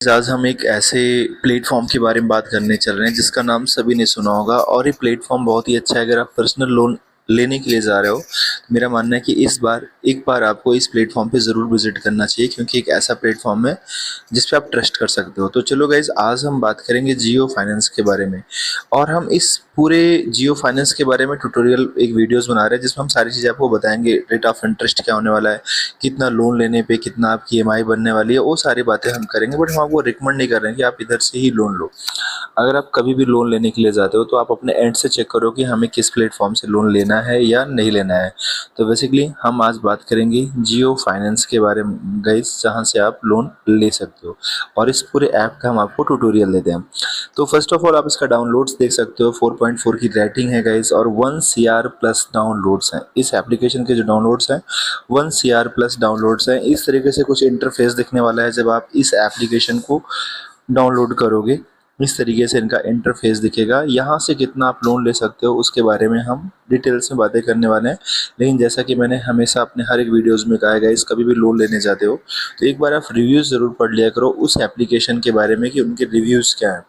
आज हम एक ऐसे प्लेटफॉर्म के बारे में बात करने चल रहे हैं जिसका नाम सभी ने सुना होगा और ये प्लेटफॉर्म बहुत ही अच्छा है। अगर आप पर्सनल लोन लेने के लिए जा रहे हो तो मेरा मानना है कि इस बार एक बार आपको इस प्लेटफॉर्म पे ज़रूर विजिट करना चाहिए, क्योंकि एक ऐसा प्लेटफॉर्म है जिस पे आप ट्रस्ट कर सकते हो। तो चलो गाइज, आज हम बात करेंगे जियो फाइनेंस के बारे में। और हम इस पूरे जियो फाइनेंस के बारे में ट्यूटोरियल एक वीडियोस बना रहे हैं जिसमें हम सारी चीज़ें आपको बताएंगे। रेट ऑफ इंटरेस्ट क्या होने वाला है, कितना लोन लेने पे कितना आपकी ईएमआई बनने वाली है, वो सारी बातें हम करेंगे। बट हम आपको रिकमेंड नहीं कर रहे हैं कि आप इधर से ही लोन लो। अगर आप कभी भी लोन लेने के लिए जाते हो तो आप अपने एंड से चेक करो कि हमें किस प्लेटफॉर्म से लोन लेना है या नहीं लेना है। तो बेसिकली हम आज बात करेंगे जियो फाइनेंस के बारे में गाइस, जहाँ से आप लोन ले सकते हो और इस पूरे ऐप का हम आपको ट्यूटोरियल देते हैं। तो फर्स्ट ऑफ ऑल आप इसका डाउनलोड्स देख सकते हो, 4.4 की रेटिंग है गाइस और 1 CR प्लस डाउनलोड्स हैं। इस एप्लीकेशन के जो डाउनलोड्स हैं 1 CR प्लस डाउनलोड्स हैं। इस तरीके से कुछ इंटरफेस दिखने वाला है जब आप इस एप्लीकेशन को डाउनलोड करोगे। इस तरीके से इनका इंटरफेस दिखेगा। यहाँ से कितना आप लोन ले सकते हो उसके बारे में हम डिटेल्स में बातें करने वाले हैं। लेकिन जैसा कि मैंने हमेशा अपने हर एक वीडियोस में कहा है गाइस, कभी भी लोन लेने जाते हो तो एक बार आप रिव्यूज़ ज़रूर पढ़ लिया करो उस एप्लीकेशन के बारे में कि उनके रिव्यूज़ क्या हैं।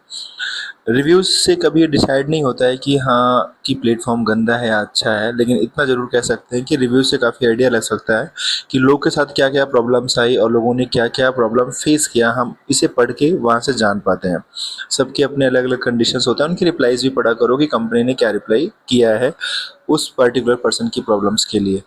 रिव्यूज़ से कभी ये डिसाइड नहीं होता है कि हाँ कि प्लेटफॉर्म गंदा है या अच्छा है, लेकिन इतना ज़रूर कह सकते हैं कि रिव्यू से काफ़ी आइडिया लग सकता है कि लोग के साथ क्या क्या प्रॉब्लम्स आई और लोगों ने क्या क्या प्रॉब्लम फेस किया। हम इसे पढ़ के वहाँ से जान पाते हैं। सबके अपने अलग अलग कंडीशंस होते हैं, उनकी रिप्लाईज भी पढ़ा करो कि कंपनी ने क्या रिप्लाई किया है उस पर्टिकुलर पर्सन की प्रॉब्लम्स के लिए।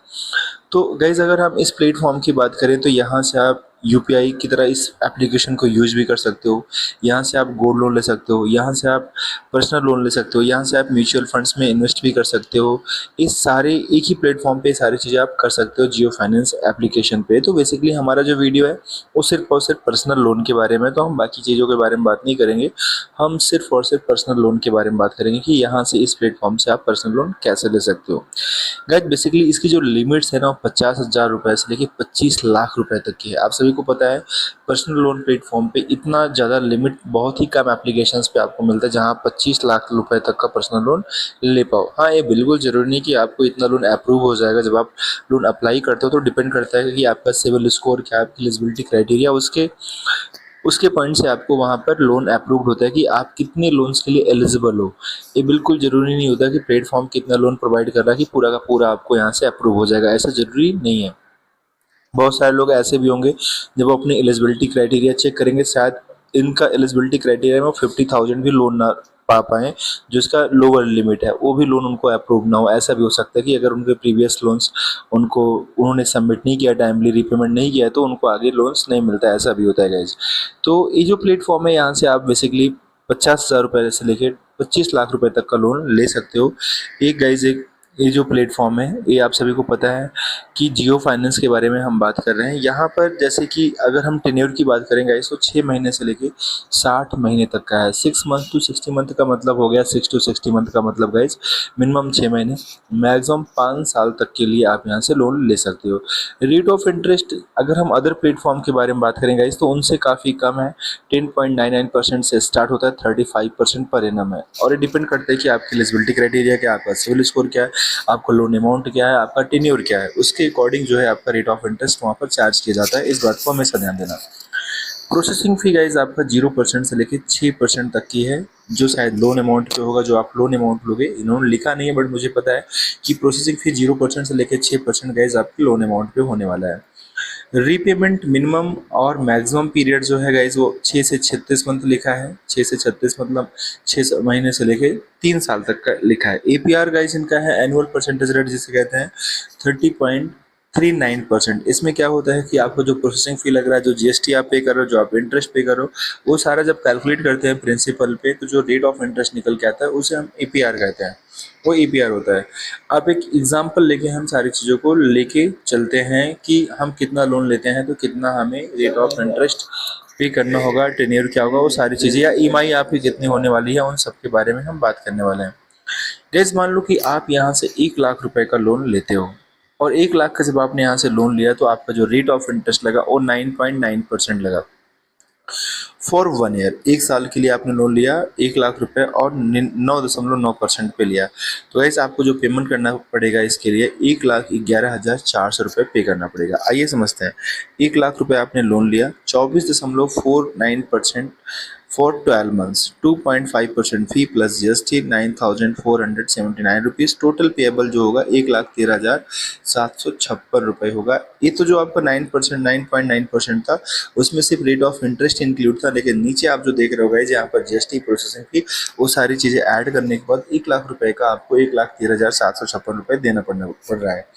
तो गाइज़, अगर हम इस प्लेटफॉर्म की बात करें तो यहाँ से आप यूपीआई की तरह इस एप्लीकेशन को यूज़ भी कर सकते हो। यहाँ से आप गोल्ड लोन ले सकते हो, यहाँ से आप पर्सनल लोन ले सकते हो, यहाँ से आप म्यूचुअल फंड्स में इन्वेस्ट भी कर सकते हो। इस सारे एक ही प्लेटफॉर्म पे सारी चीज़ें आप कर सकते हो जियो फाइनेंस एप्लीकेशन पे। तो बेसिकली हमारा जो वीडियो है वो सिर्फ और सिर्फ पर्सनल लोन के बारे में, तो हम बाकी चीज़ों के बारे में बात नहीं करेंगे। हम सिर्फ और सिर्फ पर्सनल लोन के बारे में बात करेंगे कि यहाँ से इस प्लेटफॉर्म से आप पर्सनल लोन कैसे ले सकते हो। गाइस, बेसिकली इसकी जो लिमिट्स है ना, 50,000 रुपये से लेके 25 लाख रुपए तक की है। आप सभी को पता है पर्सनल लोन प्लेटफॉर्म पे इतना ज़्यादा लिमिट बहुत ही कम एप्लीकेशंस पे आपको मिलता है जहाँ आप 25 लाख रुपए तक का पर्सनल लोन ले पाओ। हाँ, ये बिल्कुल ज़रूरी नहीं कि आपको इतना लोन अप्रूव हो जाएगा। जब आप लोन अप्लाई करते हो तो डिपेंड करता है कि आपका सिविल स्कोर क्या है, आपकी एलिजिबिलिटी क्राइटेरिया, उसके उसके पॉइंट से आपको वहाँ पर लोन अप्रूव्ड होता है कि आप कितने लोन्स के लिए एलिजिबल हो। ये बिल्कुल ज़रूरी नहीं होता कि प्लेटफॉर्म कितना लोन प्रोवाइड कर रहा है कि पूरा का पूरा आपको यहाँ से अप्रूव हो जाएगा, ऐसा ज़रूरी नहीं है। बहुत सारे लोग ऐसे भी होंगे जब वो अपनी एलिजिबिलिटी क्राइटेरिया चेक करेंगे, शायद इनका एलिजिबिलिटी क्राइटेरिया में 50,000 भी लोन ना पा पाएँ, जो इसका लोअर लिमिट है वो भी लोन उनको अप्रूव ना हो। ऐसा भी हो सकता है कि अगर उनके प्रीवियस लोन्स उन्होंने सबमिट नहीं किया, टाइमली रीपेमेंट नहीं किया, तो उनको आगे लोन्स नहीं मिलता है। ऐसा भी होता है गाइज। तो ये जो प्लेटफॉर्म है यहाँ से आप बेसिकली 50,000 रुपये से लेके 25 लाख रुपए तक का लोन ले सकते हो। एक गाइज, एक ये जो प्लेटफॉर्म है ये आप सभी को पता है कि जियो फाइनेंस के बारे में हम बात कर रहे हैं। यहाँ पर जैसे कि अगर हम टेन्योर की बात करें गाइस तो 6 महीने से लेके 60 महीने तक का है। 6 मंथ टू 60 मंथ का मतलब हो गया, 6 टू 60 मंथ का मतलब गाइस मिनिमम 6 महीने, मैक्सिमम 5 साल तक के लिए आप यहाँ से लोन ले सकते हो। रेट ऑफ इंटरेस्ट अगर हम अदर प्लेटफॉर्म के बारे में बात करें गाइस तो उनसे काफ़ी कम है। 10.99% से स्टार्ट होता है, 35% पर एनम है। और ये डिपेंड करता है कि आपकी एलिजिबिलिटी क्राइटेरिया क्या है, आपका सिविल स्कोर क्या है, आपका लोन अमाउंट क्या है, आपका टेन्योर क्या है, उसके अकॉर्डिंग जो है आपका रेट ऑफ इंटरेस्ट वहाँ पर चार्ज किया जाता है। इस बात को हमेशा ध्यान देना। प्रोसेसिंग फ़ी गाइस आपका 0% से लेके 6% तक की है, जो शायद लोन अमाउंट पे होगा। जो आप लोन अमाउंट लोगे, इन्होंने लिखा नहीं है बट मुझे पता है कि प्रोसेसिंग फ़ी 0% से लेके 6% गाइस आपकी लोन अमाउंट पे होने वाला है। रीपेमेंट मिनिमम और मैक्सिमम पीरियड जो है गाइज वो 6 से 36 मंथ लिखा है। 6 से 36 मतलब 6 महीने से लेके 3 साल तक का लिखा है। एपीआर गाइज इनका है एनुअल परसेंटेज रेट जिसे कहते हैं 30.39%। इसमें क्या होता है कि आपको जो प्रोसेसिंग फी लग रहा है, जो जीएसटी आप पे कर रहे हो, जो आप इंटरेस्ट पे कर रहे हो, वो सारा जब कैलकुलेट करते हैं प्रिंसिपल पे तो जो रेट ऑफ इंटरेस्ट निकल के आता है उसे हम एपीआर कहते हैं। वो एपीआर होता है। अब एक एग्जांपल लेके हम सारी चीज़ों को लेके चलते हैं कि हम कितना लोन लेते हैं तो कितना हमें रेट ऑफ इंटरेस्ट पे करना होगा, टेन्योर क्या होगा, वो सारी चीज़ें, या ईएमआई आपकी कितनी होने वाली है, उन सब के बारे में हम बात करने वाले हैं। जैसे मान लो कि आप यहाँ से 1 लाख रुपए का लोन लेते हो और 1 लाख का जब आपने यहाँ से लोन लिया तो आपका जो रेट ऑफ इंटरेस्ट लगा वो 9.9% लगा। फॉर 1 ईयर, 1 साल के लिए आपने लोन लिया 1 लाख रुपए और 9.9% पे लिया। तो गाइस आपको जो पेमेंट करना पड़ेगा इसके लिए 1,11,400 रुपये पे करना पड़ेगा। आइए समझते हैं। 1 लाख रुपए आपने लोन लिया, 24.49% for 12 months, 2.5% fee plus GST, 9,479 rupees. Total payable जो होगा 1,13,756 रुपये होगा। ये तो जो आपका 9.9% था, उसमें सिर्फ रेट ऑफ इंटरेस्ट इंक्लूड था, लेकिन नीचे आप जो देख रहे हो गाइस यहाँ पर जीएसटी, प्रोसेसिंग फी, वो सारी चीज़ें ऐड करने के बाद 1 लाख रुपए का आपको 1,13,756 रुपये देना पड़ रहा है।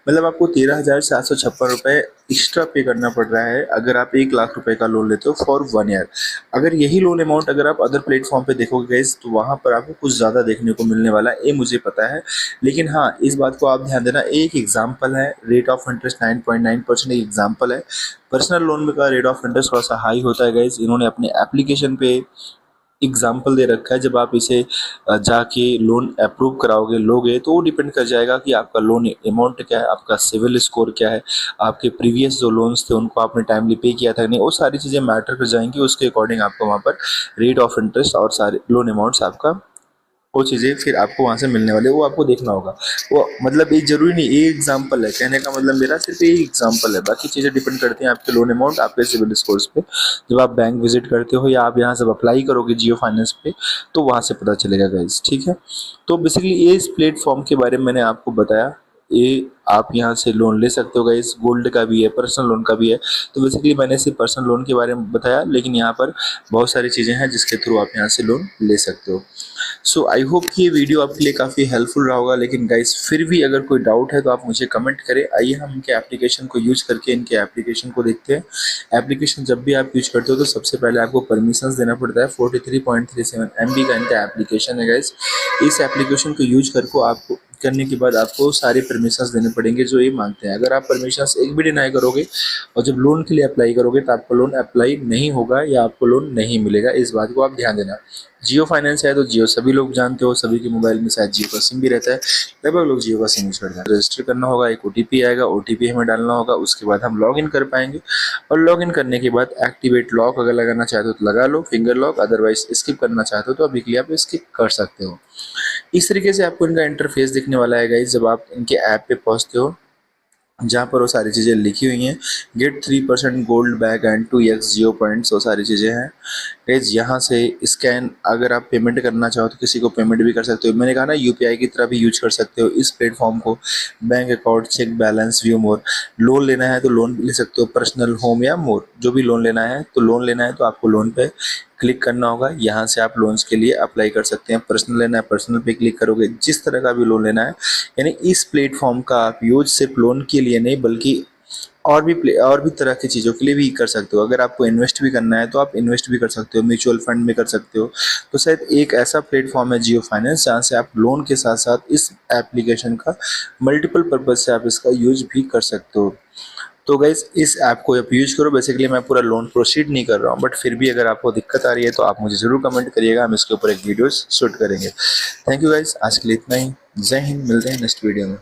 मतलब आपको 13,756 रुपये एक्स्ट्रा पे करना पड़ रहा है अगर आप 1 लाख रुपए का लोन लेते हो फॉर 1 ईयर। अगर यही लोन अमाउंट अगर आप अदर प्लेटफॉर्म पे देखोगे गाइस, तो वहाँ पर आपको कुछ ज़्यादा देखने को मिलने वाला है, ये मुझे पता है। लेकिन हाँ, इस बात को आप ध्यान देना, एक एग्जाम्पल है, रेट ऑफ इंटरेस्ट 9.9% एक एग्जाम्पल है। पर्सनल लोन में का रेट ऑफ इंटरेस्ट थोड़ा सा हाई होता है गाइस। इन्होंने अपने एप्लीकेशन पे एग्जाम्पल दे रखा है। जब आप इसे जाके लोन अप्रूव कराओगे, लोगे, तो वो डिपेंड कर जाएगा कि आपका लोन अमाउंट क्या है, आपका सिविल स्कोर क्या है, आपके प्रीवियस जो लोन्स थे उनको आपने टाइमली पे किया था नहीं, वो सारी चीज़ें मैटर कर जाएंगी। उसके अकॉर्डिंग आपको वहाँ पर रेट ऑफ इंटरेस्ट और सारे लोन अमाउंट्स आपका वो चीज़ें फिर आपको वहाँ से मिलने वाले, वो आपको देखना होगा। वो मतलब ये जरूरी नहीं, ये एग्जाम्पल है, कहने का मतलब मेरा सिर्फ ये एग्जाम्पल है, बाकी चीज़ें डिपेंड करती हैं आपके लोन अमाउंट, आपके सिविल स्कोर्स पे। जब आप बैंक विजिट करते हो या आप यहाँ से अप्लाई करोगे जियो फाइनेंस पे, तो वहाँ से पता चलेगा गाइस, ठीक है। तो बेसिकली ये इस प्लेटफॉर्म के बारे में मैंने आपको बताया। ये आप यहाँ से लोन ले सकते हो गाइस, गोल्ड का भी है, पर्सनल लोन का भी है। तो बेसिकली मैंने सिर्फ पर्सनल लोन के बारे में बताया, लेकिन यहाँ पर बहुत सारी चीज़ें हैं जिसके थ्रू आप यहाँ से लोन ले सकते हो। सो आई होप कि ये वीडियो आपके लिए काफ़ी हेल्पफुल रहा होगा। लेकिन गाइस फिर भी अगर कोई डाउट है तो आप मुझे कमेंट करें। आइए हम इनके एप्लीकेशन को यूज करके इनके एप्लीकेशन को देखते हैं। एप्लीकेशन जब भी आप यूज करते हो तो सबसे पहले आपको परमिशंस देना पड़ता है। 43.37 MB का इनका एप्लीकेशन है गाइस। इस एप्लीकेशन को यूज करके आपको करने के बाद आपको सारे परमिशंस देने पड़ेंगे जो ये मांगते हैं। अगर आप परमिशंस एक भी डिनाई करोगे और जब लोन के लिए अप्लाई करोगे तो आपको लोन अप्लाई नहीं होगा या आपको लोन नहीं मिलेगा। इस बात को आप ध्यान देना। जियो फाइनेंस है तो जियो सभी लोग जानते हो, सभी के मोबाइल में शायद जियो का सिम भी रहता है, लगभग लोग जियो का सिम यूज करते हैं। रजिस्टर करना होगा, एक OTP आएगा, OTP हमें डालना होगा, उसके बाद हम लॉगिन कर पाएंगे। और लॉगिन करने के बाद एक्टिवेट लॉक अगर लगाना चाहते हो तो लगा लो, फिंगर लॉक, अदरवाइज स्किप करना चाहते हो तो अभी के लिए आप स्किप कर सकते हो। इस तरीके से आपको इनका इंटरफेस दिखने वाला है गाइस जब आप इनके ऐप पे पहुंचते हो, जहाँ पर वो सारी चीज़ें लिखी हुई हैं। Get 3% gold back and 2x Jio points, वो सारी चीज़ें हैं गाइस। यहाँ से स्कैन अगर आप पेमेंट करना चाहो तो किसी को पेमेंट भी कर सकते हो। मैंने कहा ना, UPI की तरह भी यूज कर सकते हो इस प्लेटफॉर्म को। Bank account, check balance, view more. Loan लेना है तो लोन भी ले सकते हो, पर्सनल, होम या मोर, जो भी लोन लेना है। तो लोन लेना है तो आपको लोन पे क्लिक करना होगा। यहाँ से आप लोन्स के लिए अप्लाई कर सकते हैं। पर्सनल लेना है, पर्सनल पे क्लिक करोगे। जिस तरह का भी लोन लेना है, यानी इस प्लेटफॉर्म का आप यूज सिर्फ लोन के लिए नहीं बल्कि और भी तरह की चीज़ों के लिए भी कर सकते हो। अगर आपको इन्वेस्ट भी करना है तो आप इन्वेस्ट भी कर सकते हो, म्यूचुअल फंड में कर सकते हो। तो शायद एक ऐसा प्लेटफॉर्म है जियो फाइनेंस जहाँ से आप लोन के साथ साथ इस एप्लीकेशन का मल्टीपल पर्पज से आप इसका यूज भी कर सकते हो। तो गाइज इस ऐप को आप यूज करो। बेसिकली मैं पूरा लोन प्रोसीड नहीं कर रहा हूँ, बट फिर भी अगर आपको दिक्कत आ रही है तो आप मुझे ज़रूर कमेंट करिएगा, हम इसके ऊपर एक वीडियो शूट करेंगे। थैंक यू गाइज, आज के लिए इतना ही। जय हिंद, मिलते हैं नेक्स्ट वीडियो में।